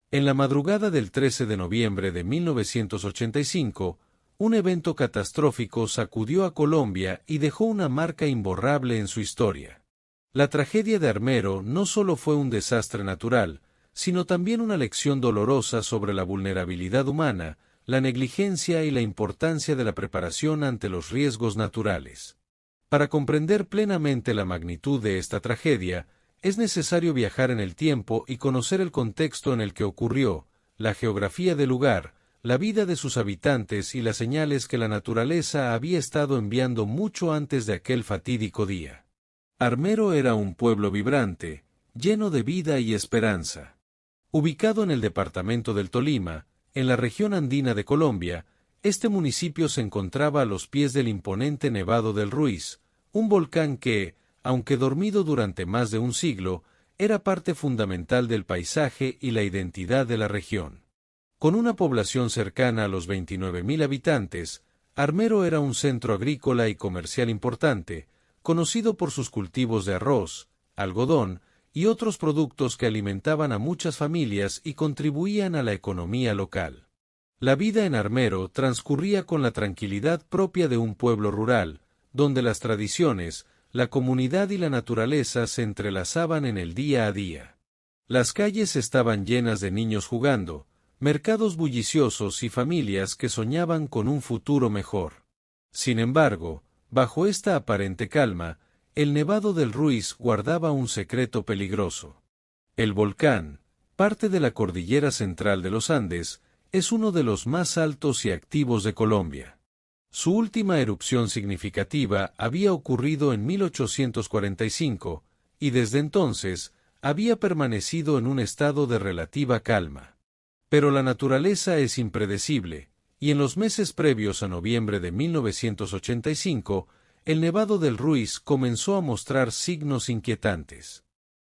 En la madrugada del 13 de noviembre de 1985, un evento catastrófico sacudió a Colombia y dejó una marca imborrable en su historia. La tragedia de Armero no solo fue un desastre natural, sino también una lección dolorosa sobre la vulnerabilidad humana, la negligencia y la importancia de la preparación ante los riesgos naturales. Para comprender plenamente la magnitud de esta tragedia, es necesario viajar en el tiempo y conocer el contexto en el que ocurrió, la geografía del lugar, la vida de sus habitantes y las señales que la naturaleza había estado enviando mucho antes de aquel fatídico día. Armero era un pueblo vibrante, lleno de vida y esperanza. Ubicado en el departamento del Tolima, en la región andina de Colombia, este municipio se encontraba a los pies del imponente Nevado del Ruiz, un volcán que, aunque dormido durante más de un siglo, era parte fundamental del paisaje y la identidad de la región. Con una población cercana a los 29.000 habitantes, Armero era un centro agrícola y comercial importante, conocido por sus cultivos de arroz, algodón y otros productos que alimentaban a muchas familias y contribuían a la economía local. La vida en Armero transcurría con la tranquilidad propia de un pueblo rural, donde las tradiciones, la comunidad y la naturaleza se entrelazaban en el día a día. Las calles estaban llenas de niños jugando, mercados bulliciosos y familias que soñaban con un futuro mejor. Sin embargo, bajo esta aparente calma, el Nevado del Ruiz guardaba un secreto peligroso. El volcán, parte de la cordillera central de los Andes, es uno de los más altos y activos de Colombia. Su última erupción significativa había ocurrido en 1845, y desde entonces había permanecido en un estado de relativa calma. Pero la naturaleza es impredecible, y en los meses previos a noviembre de 1985, el Nevado del Ruiz comenzó a mostrar signos inquietantes.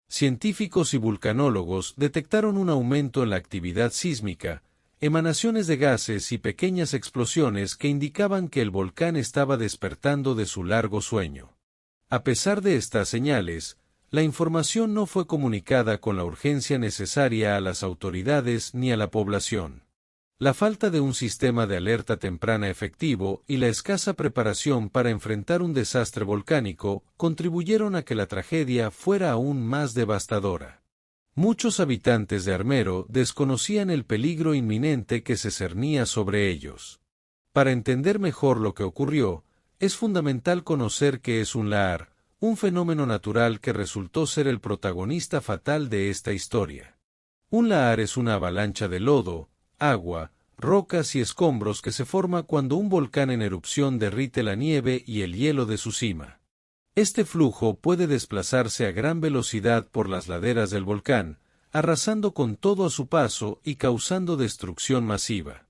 Científicos y vulcanólogos detectaron un aumento en la actividad sísmica, emanaciones de gases y pequeñas explosiones que indicaban que el volcán estaba despertando de su largo sueño. A pesar de estas señales, la información no fue comunicada con la urgencia necesaria a las autoridades ni a la población. La falta de un sistema de alerta temprana efectivo y la escasa preparación para enfrentar un desastre volcánico contribuyeron a que la tragedia fuera aún más devastadora. Muchos habitantes de Armero desconocían el peligro inminente que se cernía sobre ellos. Para entender mejor lo que ocurrió, es fundamental conocer qué es un lahar, un fenómeno natural que resultó ser el protagonista fatal de esta historia. Un lahar es una avalancha de lodo, agua, rocas y escombros que se forma cuando un volcán en erupción derrite la nieve y el hielo de su cima. Este flujo puede desplazarse a gran velocidad por las laderas del volcán, arrasando con todo a su paso y causando destrucción masiva.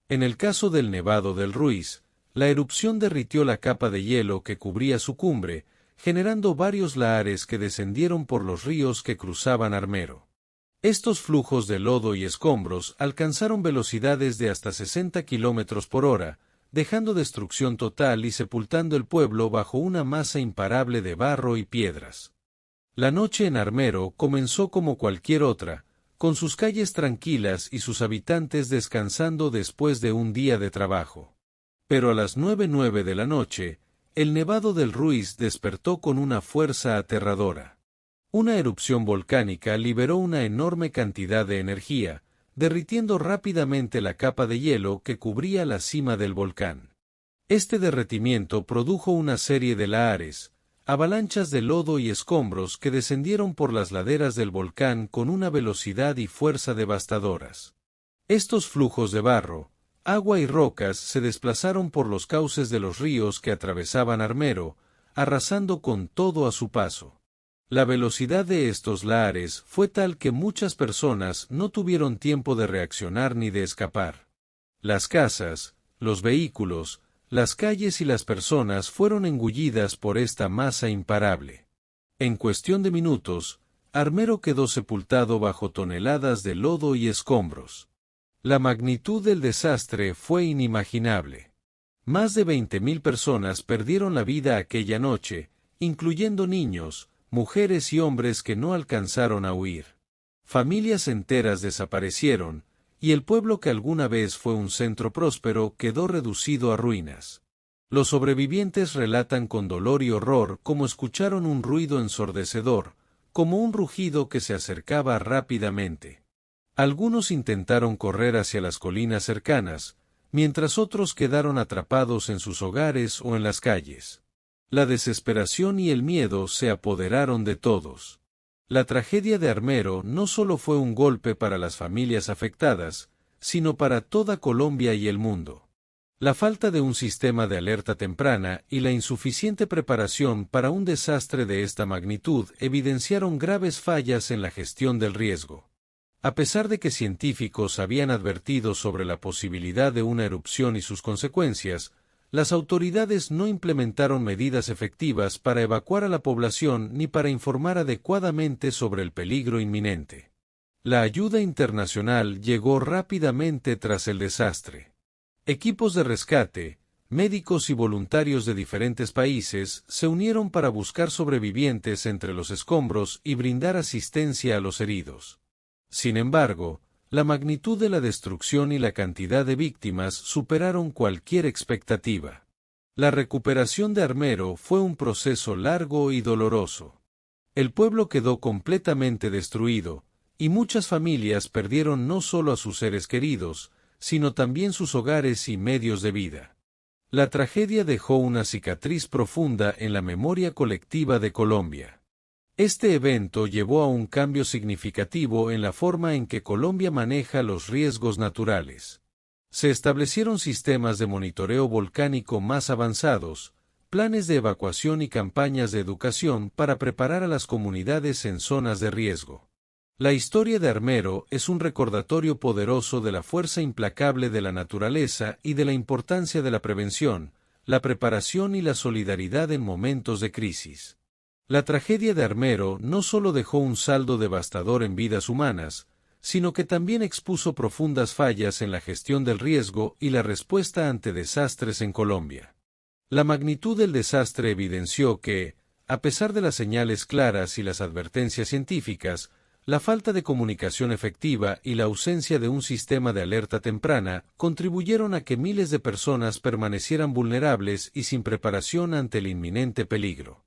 En el caso del Nevado del Ruiz, la erupción derritió la capa de hielo que cubría su cumbre, generando varios lahares que descendieron por los ríos que cruzaban Armero. Estos flujos de lodo y escombros alcanzaron velocidades de hasta 60 kilómetros por hora, dejando destrucción total y sepultando el pueblo bajo una masa imparable de barro y piedras. La noche en Armero comenzó como cualquier otra, con sus calles tranquilas y sus habitantes descansando después de un día de trabajo. Pero a las 9:09 de la noche, el Nevado del Ruiz despertó con una fuerza aterradora. Una erupción volcánica liberó una enorme cantidad de energía, derritiendo rápidamente la capa de hielo que cubría la cima del volcán. Este derretimiento produjo una serie de lahares, avalanchas de lodo y escombros que descendieron por las laderas del volcán con una velocidad y fuerza devastadoras. Estos flujos de barro, agua y rocas se desplazaron por los cauces de los ríos que atravesaban Armero, arrasando con todo a su paso. La velocidad de estos lahares fue tal que muchas personas no tuvieron tiempo de reaccionar ni de escapar. Las casas, los vehículos, las calles y las personas fueron engullidas por esta masa imparable. En cuestión de minutos, Armero quedó sepultado bajo toneladas de lodo y escombros. La magnitud del desastre fue inimaginable. Más de 20.000 personas perdieron la vida aquella noche, incluyendo niños, mujeres y hombres que no alcanzaron a huir. Familias enteras desaparecieron, y el pueblo que alguna vez fue un centro próspero quedó reducido a ruinas. Los sobrevivientes relatan con dolor y horror cómo escucharon un ruido ensordecedor, como un rugido que se acercaba rápidamente. Algunos intentaron correr hacia las colinas cercanas, mientras otros quedaron atrapados en sus hogares o en las calles. La desesperación y el miedo se apoderaron de todos. La tragedia de Armero no solo fue un golpe para las familias afectadas, sino para toda Colombia y el mundo. La falta de un sistema de alerta temprana y la insuficiente preparación para un desastre de esta magnitud evidenciaron graves fallas en la gestión del riesgo. A pesar de que científicos habían advertido sobre la posibilidad de una erupción y sus consecuencias, las autoridades no implementaron medidas efectivas para evacuar a la población ni para informar adecuadamente sobre el peligro inminente. La ayuda internacional llegó rápidamente tras el desastre. Equipos de rescate, médicos y voluntarios de diferentes países se unieron para buscar sobrevivientes entre los escombros y brindar asistencia a los heridos. Sin embargo, la magnitud de la destrucción y la cantidad de víctimas superaron cualquier expectativa. La recuperación de Armero fue un proceso largo y doloroso. El pueblo quedó completamente destruido, y muchas familias perdieron no solo a sus seres queridos, sino también sus hogares y medios de vida. La tragedia dejó una cicatriz profunda en la memoria colectiva de Colombia. Este evento llevó a un cambio significativo en la forma en que Colombia maneja los riesgos naturales. Se establecieron sistemas de monitoreo volcánico más avanzados, planes de evacuación y campañas de educación para preparar a las comunidades en zonas de riesgo. La historia de Armero es un recordatorio poderoso de la fuerza implacable de la naturaleza y de la importancia de la prevención, la preparación y la solidaridad en momentos de crisis. La tragedia de Armero no solo dejó un saldo devastador en vidas humanas, sino que también expuso profundas fallas en la gestión del riesgo y la respuesta ante desastres en Colombia. La magnitud del desastre evidenció que, a pesar de las señales claras y las advertencias científicas, la falta de comunicación efectiva y la ausencia de un sistema de alerta temprana contribuyeron a que miles de personas permanecieran vulnerables y sin preparación ante el inminente peligro.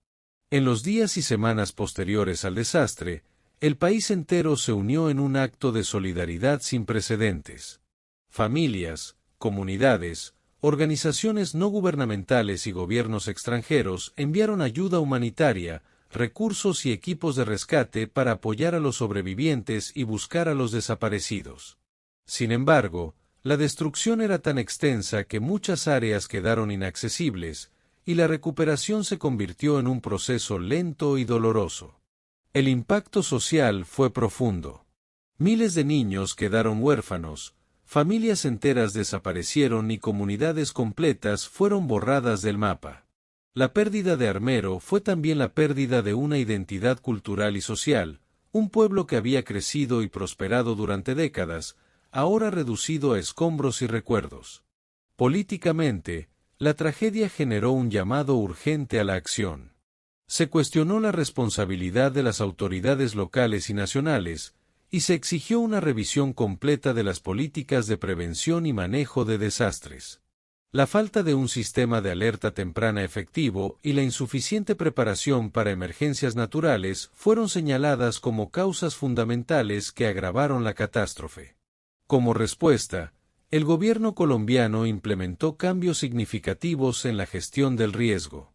En los días y semanas posteriores al desastre, el país entero se unió en un acto de solidaridad sin precedentes. Familias, comunidades, organizaciones no gubernamentales y gobiernos extranjeros enviaron ayuda humanitaria, recursos y equipos de rescate para apoyar a los sobrevivientes y buscar a los desaparecidos. Sin embargo, la destrucción era tan extensa que muchas áreas quedaron inaccesibles, y la recuperación se convirtió en un proceso lento y doloroso. El impacto social fue profundo. Miles de niños quedaron huérfanos, familias enteras desaparecieron y comunidades completas fueron borradas del mapa. La pérdida de Armero fue también la pérdida de una identidad cultural y social, un pueblo que había crecido y prosperado durante décadas, ahora reducido a escombros y recuerdos. Políticamente, la tragedia generó un llamado urgente a la acción. Se cuestionó la responsabilidad de las autoridades locales y nacionales, y se exigió una revisión completa de las políticas de prevención y manejo de desastres. La falta de un sistema de alerta temprana efectivo y la insuficiente preparación para emergencias naturales fueron señaladas como causas fundamentales que agravaron la catástrofe. Como respuesta, el gobierno colombiano implementó cambios significativos en la gestión del riesgo.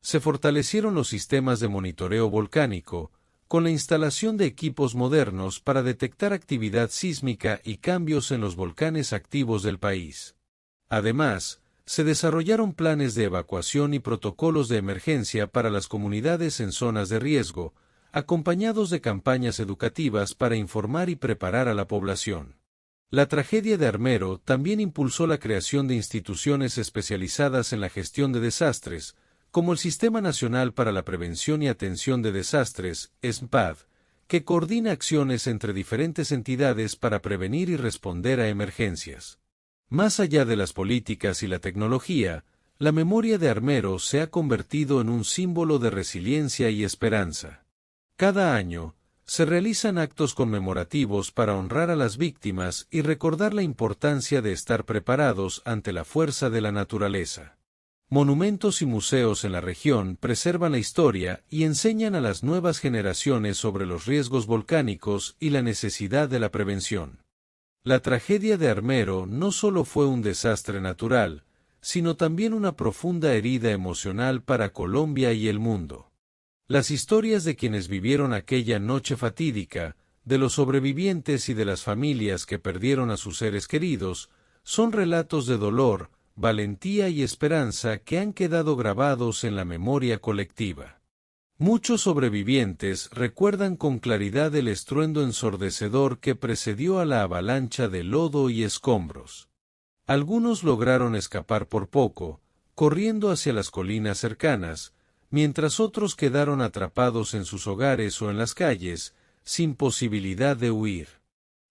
Se fortalecieron los sistemas de monitoreo volcánico, con la instalación de equipos modernos para detectar actividad sísmica y cambios en los volcanes activos del país. Además, se desarrollaron planes de evacuación y protocolos de emergencia para las comunidades en zonas de riesgo, acompañados de campañas educativas para informar y preparar a la población. La tragedia de Armero también impulsó la creación de instituciones especializadas en la gestión de desastres, como el Sistema Nacional para la Prevención y Atención de Desastres, SNPAD, que coordina acciones entre diferentes entidades para prevenir y responder a emergencias. Más allá de las políticas y la tecnología, la memoria de Armero se ha convertido en un símbolo de resiliencia y esperanza. Cada año, Se realizan actos conmemorativos para honrar a las víctimas y recordar la importancia de estar preparados ante la fuerza de la naturaleza. Monumentos y museos en la región preservan la historia y enseñan a las nuevas generaciones sobre los riesgos volcánicos y la necesidad de la prevención. La tragedia de Armero no solo fue un desastre natural, sino también una profunda herida emocional para Colombia y el mundo. Las historias de quienes vivieron aquella noche fatídica, de los sobrevivientes y de las familias que perdieron a sus seres queridos, son relatos de dolor, valentía y esperanza que han quedado grabados en la memoria colectiva. Muchos sobrevivientes recuerdan con claridad el estruendo ensordecedor que precedió a la avalancha de lodo y escombros. Algunos lograron escapar por poco, corriendo hacia las colinas cercanas, mientras otros quedaron atrapados en sus hogares o en las calles, sin posibilidad de huir.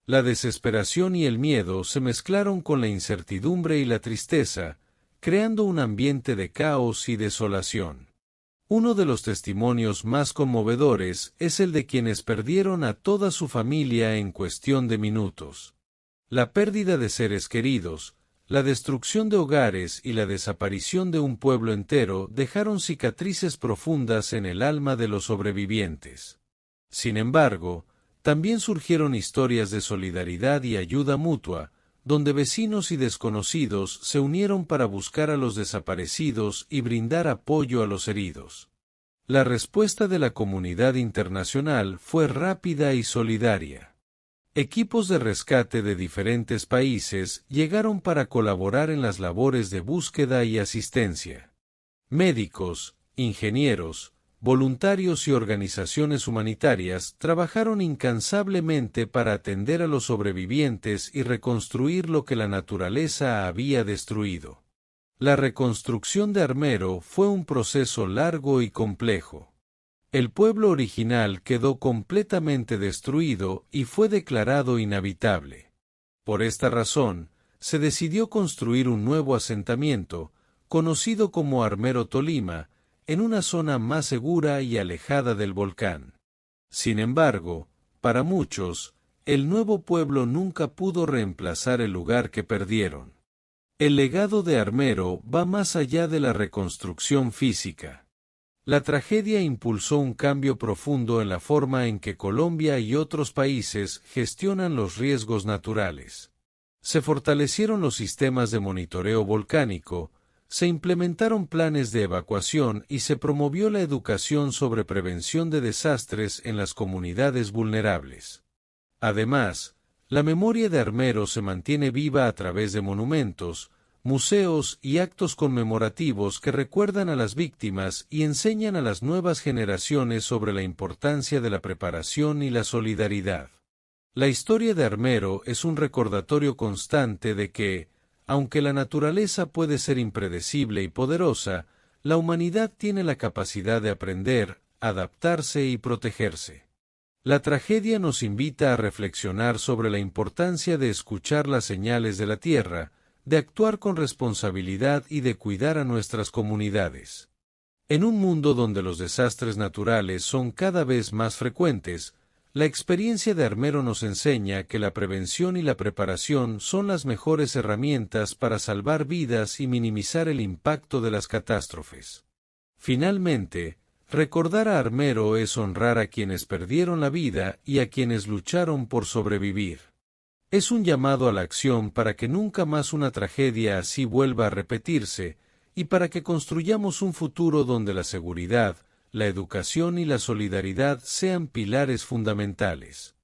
La desesperación y el miedo se mezclaron con la incertidumbre y la tristeza, creando un ambiente de caos y desolación. Uno de los testimonios más conmovedores es el de quienes perdieron a toda su familia en cuestión de minutos. La pérdida de seres queridos, la destrucción de hogares y la desaparición de un pueblo entero dejaron cicatrices profundas en el alma de los sobrevivientes. Sin embargo, también surgieron historias de solidaridad y ayuda mutua, donde vecinos y desconocidos se unieron para buscar a los desaparecidos y brindar apoyo a los heridos. La respuesta de la comunidad internacional fue rápida y solidaria. Equipos de rescate de diferentes países llegaron para colaborar en las labores de búsqueda y asistencia. Médicos, ingenieros, voluntarios y organizaciones humanitarias trabajaron incansablemente para atender a los sobrevivientes y reconstruir lo que la naturaleza había destruido. La reconstrucción de Armero fue un proceso largo y complejo. El pueblo original quedó completamente destruido y fue declarado inhabitable. Por esta razón, se decidió construir un nuevo asentamiento, conocido como Armero Tolima, en una zona más segura y alejada del volcán. Sin embargo, para muchos, el nuevo pueblo nunca pudo reemplazar el lugar que perdieron. El legado de Armero va más allá de la reconstrucción física. La tragedia impulsó un cambio profundo en la forma en que Colombia y otros países gestionan los riesgos naturales. Se fortalecieron los sistemas de monitoreo volcánico, se implementaron planes de evacuación y se promovió la educación sobre prevención de desastres en las comunidades vulnerables. Además, la memoria de Armero se mantiene viva a través de monumentos, museos y actos conmemorativos que recuerdan a las víctimas y enseñan a las nuevas generaciones sobre la importancia de la preparación y la solidaridad. La historia de Armero es un recordatorio constante de que, aunque la naturaleza puede ser impredecible y poderosa, la humanidad tiene la capacidad de aprender, adaptarse y protegerse. La tragedia nos invita a reflexionar sobre la importancia de escuchar las señales de la tierra, de actuar con responsabilidad y de cuidar a nuestras comunidades. En un mundo donde los desastres naturales son cada vez más frecuentes, la experiencia de Armero nos enseña que la prevención y la preparación son las mejores herramientas para salvar vidas y minimizar el impacto de las catástrofes. Finalmente, recordar a Armero es honrar a quienes perdieron la vida y a quienes lucharon por sobrevivir. Es un llamado a la acción para que nunca más una tragedia así vuelva a repetirse, y para que construyamos un futuro donde la seguridad, la educación y la solidaridad sean pilares fundamentales.